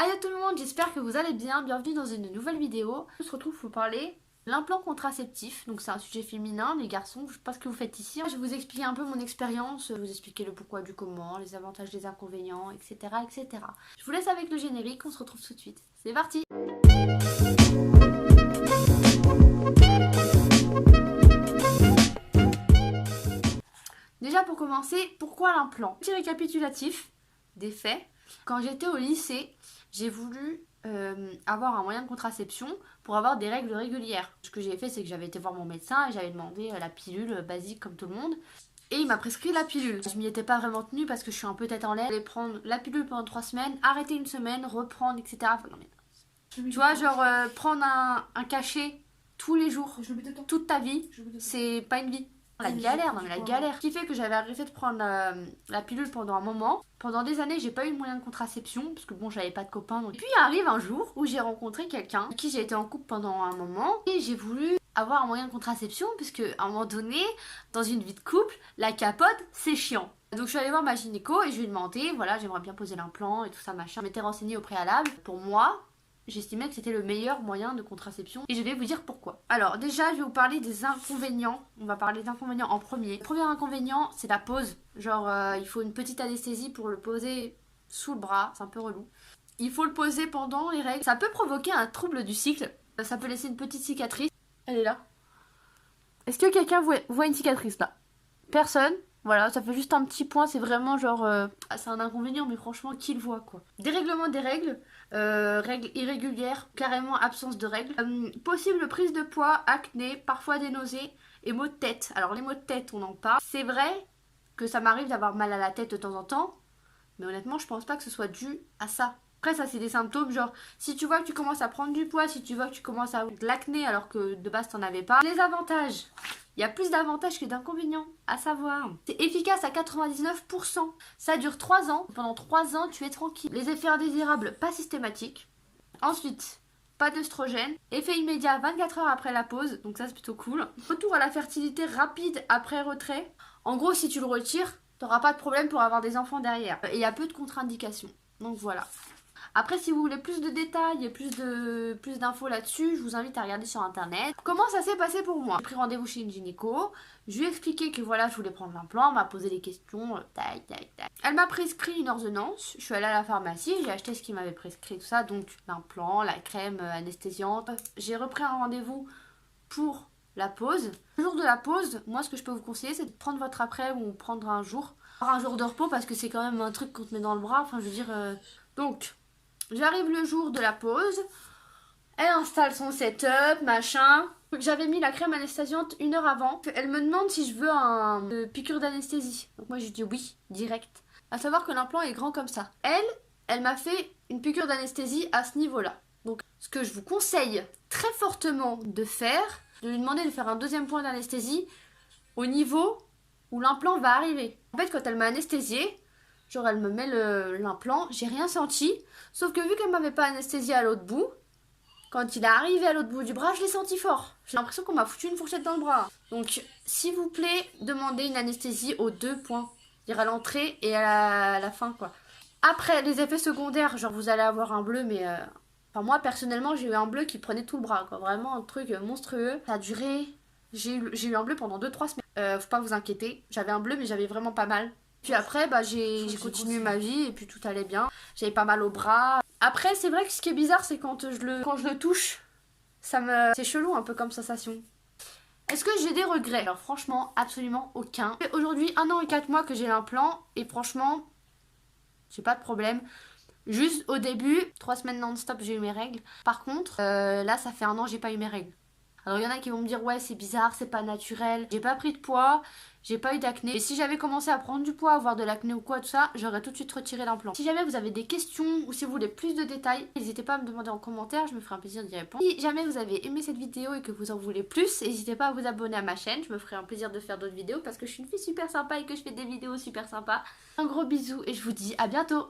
Aïe à tout le monde, j'espère que vous allez bien, bienvenue dans une nouvelle vidéo. On se retrouve pour parler de l'implant contraceptif, donc c'est un sujet féminin, les garçons, je sais pas ce que vous faites ici. Je vais vous expliquer un peu mon expérience, vous expliquer le pourquoi du comment, les avantages, les inconvénients, etc. etc. Je vous laisse avec le générique, on se retrouve tout de suite. C'est parti! Déjà pour commencer, pourquoi l'implant? Petit récapitulatif des faits. Quand j'étais au lycée, j'ai voulu avoir un moyen de contraception pour avoir des règles régulières. Ce que j'ai fait, c'est que j'avais été voir mon médecin et j'avais demandé la pilule basique comme tout le monde. Et il m'a prescrit la pilule. Je m'y étais pas vraiment tenue parce que je suis un peu tête en l'air. J'allais prendre la pilule pendant 3 semaines, arrêter une semaine, reprendre, etc. Enfin, non, mais... Tu vois, genre prendre un cachet tous les jours, toute ta vie, c'est pas une vie. La galère, non mais la galère. Ce qui fait que j'avais arrêté de prendre la pilule pendant un moment. Pendant des années, j'ai pas eu de moyen de contraception parce que bon, j'avais pas de copains. Donc... Puis arrive un jour où j'ai rencontré quelqu'un avec qui j'ai été en couple pendant un moment et j'ai voulu avoir un moyen de contraception puisque à un moment donné, dans une vie de couple, la capote, c'est chiant. Donc je suis allée voir ma gynéco et je lui ai demandé, voilà, j'aimerais bien poser l'implant et tout ça machin. Je m'étais renseignée au préalable. Pour moi, j'estimais que c'était le meilleur moyen de contraception et je vais vous dire pourquoi. Alors déjà, je vais vous parler des inconvénients. On va parler d'inconvénients en premier. Le premier inconvénient, c'est la pose. Genre, il faut une petite anesthésie pour le poser sous le bras. C'est un peu relou. Il faut le poser pendant les règles. Ça peut provoquer un trouble du cycle. Ça peut laisser une petite cicatrice. Elle est là. Est-ce que quelqu'un voit une cicatrice là? Personne? Voilà, ça fait juste un petit point, c'est vraiment genre... c'est un inconvénient, mais franchement, qui le voit, quoi. Dérèglement des règles, règles irrégulières, carrément absence de règles. Possible prise de poids, acné, parfois des nausées et maux de tête. Alors, les maux de tête, on en parle. C'est vrai que ça m'arrive d'avoir mal à la tête de temps en temps, mais honnêtement, je pense pas que ce soit dû à ça. Après, ça, c'est des symptômes, genre, si tu vois que tu commences à prendre du poids, si tu vois que tu commences à avoir de l'acné alors que de base, t'en avais pas. Les avantages. Il y a plus d'avantages que d'inconvénients, à savoir. C'est efficace à 99%. Ça dure 3 ans. Pendant 3 ans, tu es tranquille. Les effets indésirables, pas systématiques. Ensuite, pas d'œstrogène. Effet immédiat 24 heures après la pause. Donc ça, c'est plutôt cool. Retour à la fertilité rapide après retrait. En gros, si tu le retires, t'auras pas de problème pour avoir des enfants derrière. Et il y a peu de contre-indications. Donc voilà. Après, si vous voulez plus de détails, plus d'infos là-dessus, je vous invite à regarder sur internet. Comment ça s'est passé pour moi? J'ai pris rendez-vous chez une gynéco, je lui ai expliqué que voilà, je voulais prendre l'implant, elle m'a posé des questions, tac, tac, tac. Elle m'a prescrit une ordonnance, je suis allée à la pharmacie, j'ai acheté ce qu'il m'avait prescrit, tout ça, donc l'implant, la crème anesthésiante. J'ai repris un rendez-vous pour la pause. Le jour de la pause, moi ce que je peux vous conseiller, c'est de prendre votre après ou prendre un jour de repos parce que c'est quand même un truc qu'on te met dans le bras, enfin je veux dire... Donc... J'arrive le jour de la pause, elle installe son setup, machin. J'avais mis la crème anesthésiante 1 heure avant. Elle me demande si je veux une piqûre d'anesthésie. Donc moi je dis oui, direct. À savoir que l'implant est grand comme ça. Elle m'a fait une piqûre d'anesthésie à ce niveau-là. Donc ce que je vous conseille très fortement de faire, de lui demander de faire un 2e point d'anesthésie au niveau où l'implant va arriver. En fait, quand elle m'a anesthésiée, genre elle me met l'implant, j'ai rien senti, sauf que vu qu'elle m'avait pas anesthésié à l'autre bout, quand il est arrivé à l'autre bout du bras, je l'ai senti fort. J'ai l'impression qu'on m'a foutu une fourchette dans le bras. Donc, s'il vous plaît, demandez une anesthésie aux 2 points. C'est-à-dire à l'entrée et à la fin, quoi. Après, les effets secondaires, genre vous allez avoir un bleu, mais... Enfin, moi, personnellement, j'ai eu un bleu qui prenait tout le bras, quoi. Vraiment un truc monstrueux. Ça a duré... J'ai eu un bleu pendant 2-3 semaines. Faut pas vous inquiéter. J'avais un bleu, mais j'avais vraiment pas mal. Puis après, bah, j'ai continué ma vie et puis tout allait bien. J'avais pas mal au bras. Après, c'est vrai que ce qui est bizarre, c'est quand je le touche, c'est chelou un peu comme sensation. Est-ce que j'ai des regrets? Alors franchement, absolument aucun. Aujourd'hui, 1 an et 4 mois que j'ai l'implant et franchement, j'ai pas de problème. Juste au début, 3 semaines non-stop, j'ai eu mes règles. Par contre, là, ça fait 1 an, j'ai pas eu mes règles. Alors il y en a qui vont me dire ouais c'est bizarre, c'est pas naturel, j'ai pas pris de poids, j'ai pas eu d'acné. Et si j'avais commencé à prendre du poids, avoir de l'acné ou quoi tout ça, j'aurais tout de suite retiré l'implant. Si jamais vous avez des questions ou si vous voulez plus de détails, n'hésitez pas à me demander en commentaire, je me ferai un plaisir d'y répondre. Si jamais vous avez aimé cette vidéo et que vous en voulez plus, n'hésitez pas à vous abonner à ma chaîne, je me ferai un plaisir de faire d'autres vidéos parce que je suis une fille super sympa et que je fais des vidéos super sympas. Un gros bisou et je vous dis à bientôt.